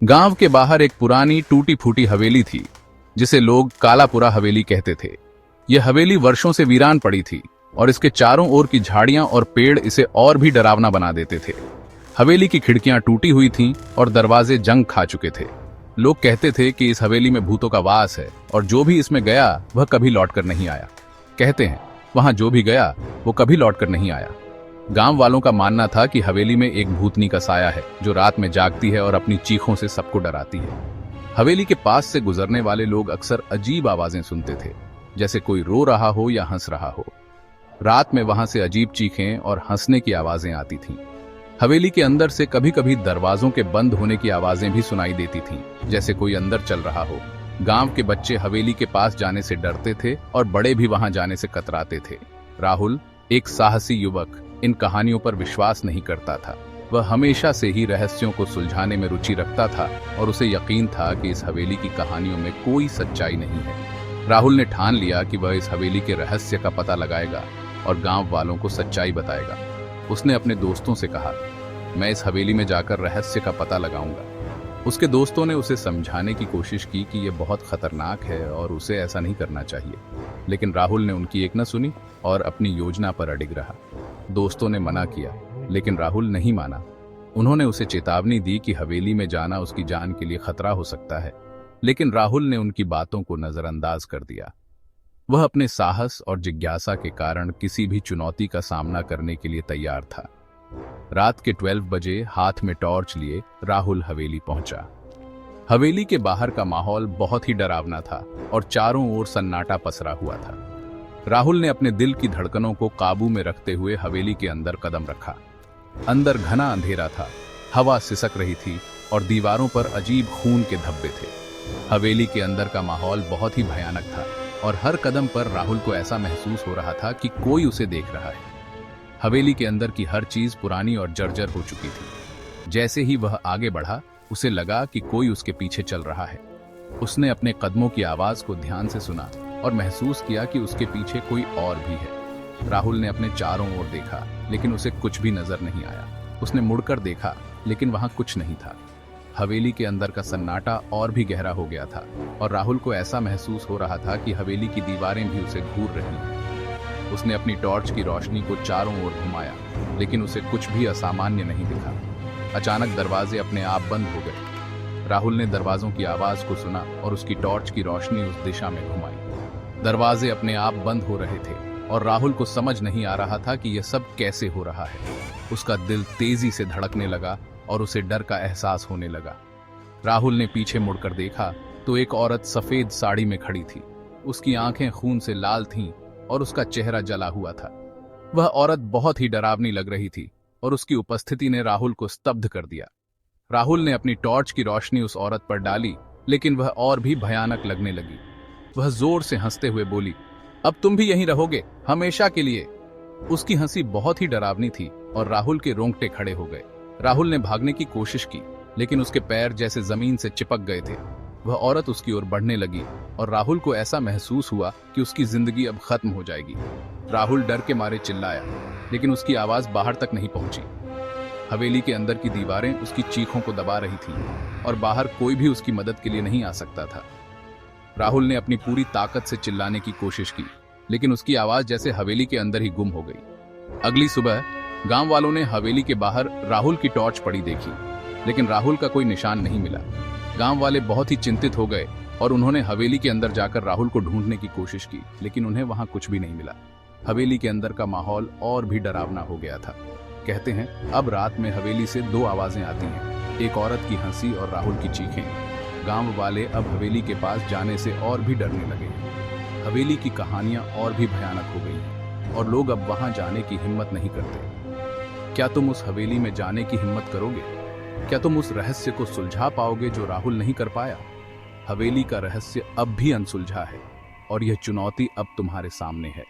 गांव के बाहर एक पुरानी टूटी फूटी हवेली थी जिसे लोग कालापुरा हवेली कहते थे। यह हवेली वर्षों से वीरान पड़ी थी और इसके चारों ओर की झाड़ियां और पेड़ इसे और भी डरावना बना देते थे। हवेली की खिड़कियां टूटी हुई थीं और दरवाजे जंग खा चुके थे। लोग कहते थे कि इस हवेली में भूतों का वास है और जो भी इसमें गया वह कभी लौटकर नहीं आया। कहते हैं वहां जो भी गया वो कभी लौटकर नहीं आया। गांव वालों का मानना था कि हवेली में एक भूतनी का साया है जो रात में जागती है और अपनी चीखों से सबको डराती है। हवेली के पास से गुजरने वाले लोग अक्सर अजीब आवाजें सुनते थे, जैसे कोई रो रहा हो या हंस रहा हो। रात में वहां से अजीब चीखें और हंसने की आवाजें आती थीं। हवेली के अंदर से कभी कभी दरवाजों के बंद होने की आवाजें भी सुनाई देती थीं, जैसे कोई अंदर चल रहा हो। गांव के बच्चे हवेली के पास जाने से डरते थे और बड़े भी वहां जाने से कतराते थे। राहुल, एक साहसी युवक, इन कहानियों पर विश्वास नहीं करता था। वह हमेशा से ही रहस्यों को सुलझाने में रुचि रखता था और उसे यकीन था कि इस हवेली की कहानियों में कोई सच्चाई नहीं है। राहुल ने ठान लिया कि वह इस हवेली के रहस्य का पता लगाएगा और गांव वालों को सच्चाई बताएगा। उसने अपने दोस्तों से कहा, मैं इस हवेली में जाकर रहस्य का पता लगाऊंगा। उसके दोस्तों ने उसे समझाने की कोशिश की कि यह बहुत खतरनाक है और उसे ऐसा नहीं करना चाहिए, लेकिन राहुल ने उनकी एक न सुनी और अपनी योजना पर अडिग रहा। दोस्तों ने मना किया, लेकिन राहुल नहीं माना। उन्होंने उसे चेतावनी दी कि हवेली में जाना उसकी जान के लिए खतरा हो सकता है, लेकिन राहुल ने उनकी बातों को नजरअंदाज कर दिया। वह अपने साहस और जिज्ञासा के कारण किसी भी चुनौती का सामना करने के लिए तैयार था। रात के 12 बजे हाथ में टॉर्च लिए राहुल हवेली पहुंचा। हवेली के बाहर का माहौल बहुत ही डरावना था और चारों ओर सन्नाटा पसरा हुआ था। राहुल ने अपने दिल की धड़कनों को काबू में रखते हुए हवेली के अंदर कदम रखा। अंदर घना अंधेरा था, हवा सिसक रही थी और दीवारों पर अजीब खून के धब्बे थे। हवेली के अंदर का माहौल बहुत ही भयानक था और हर कदम पर राहुल को ऐसा महसूस हो रहा था कि कोई उसे देख रहा है। हवेली के अंदर की हर चीज पुरानी और जर्जर हो चुकी थी। जैसे ही वह आगे बढ़ा, उसे लगा कि कोई उसके पीछे चल रहा है। उसने अपने कदमों की आवाज को ध्यान से सुना और महसूस किया कि उसके पीछे कोई और भी है। राहुल ने अपने चारों ओर देखा, लेकिन उसे कुछ भी नजर नहीं आया। उसने मुड़कर देखा, लेकिन वहां कुछ नहीं था। हवेली के अंदर का सन्नाटा और भी गहरा हो गया था और राहुल को ऐसा महसूस हो रहा था कि हवेली की दीवारें भी उसे घूर रही हैं। उसने अपनी टॉर्च की रोशनी को चारों ओर घुमाया, लेकिन उसे कुछ भी असामान्य नहीं दिखा। अचानक दरवाजे अपने आप बंद हो गए। राहुल ने दरवाजों की आवाज को सुना और उसकी टॉर्च की रोशनी उस दिशा में घुमाई। दरवाजे अपने आप बंद हो रहे थे और राहुल को समझ नहीं आ रहा था कि यह सब कैसे हो रहा है। उसका दिल तेजी से धड़कने लगा और उसे डर का एहसास होने लगा। राहुल ने पीछे मुड़कर देखा तो एक औरत सफेद साड़ी में खड़ी थी। उसकी आंखें खून से लाल थीं और उसका चेहरा जला हुआ था। वह औरत बहुत ही डरावनी लग रही थी और उसकी उपस्थिति ने राहुल को स्तब्ध कर दिया। राहुल ने अपनी टॉर्च की रोशनी उस औरत पर डाली, लेकिन वह और भी भयानक लगने लगी। वह जोर से हंसते हुए बोली, अब तुम भी यहीं रहोगे हमेशा के लिए। उसकी हंसी बहुत ही डरावनी थी और राहुल के रोंगटे खड़े हो गए। राहुल ने भागने की कोशिश की, लेकिन उसके पैर जैसे जमीन से चिपक गए थे। वह औरत उसकी ओर बढ़ने लगी और राहुल को ऐसा महसूस हुआ कि उसकी जिंदगी अब खत्म हो जाएगी। राहुल डर के मारे चिल्लाया, लेकिन उसकी आवाज बाहर तक नहीं पहुंची। हवेली के अंदर की दीवारें उसकी चीखों को दबा रही थीं और बाहर कोई भी उसकी मदद के लिए नहीं आ सकता था। राहुल ने अपनी पूरी ताकत से चिल्लाने की कोशिश की, लेकिन उसकी आवाज जैसे हवेली के अंदर ही गुम हो गई। अगली सुबह गांव वालों ने हवेली के बाहर राहुल की टॉर्च पड़ी देखी, लेकिन राहुल का कोई निशान नहीं मिला। गांव वाले बहुत ही चिंतित हो गए और उन्होंने हवेली के अंदर जाकर राहुल को ढूंढने की कोशिश की, लेकिन उन्हें वहां कुछ भी नहीं मिला। हवेली के अंदर का माहौल और भी डरावना हो गया था। कहते हैं अब रात में हवेली से 2 आवाजें आती हैं, एक औरत की हंसी और राहुल की चीखें। गांव वाले अब हवेली के पास जाने से और भी डरने लगे। हवेली की कहानियां और भी भयानक हो गई हैं और लोग अब वहां जाने की हिम्मत नहीं करते। क्या तुम उस हवेली में जाने की हिम्मत करोगे? क्या तुम उस रहस्य को सुलझा पाओगे जो राहुल नहीं कर पाया? हवेली का रहस्य अब भी अनसुलझा है और यह चुनौती अब तुम्हारे सामने है।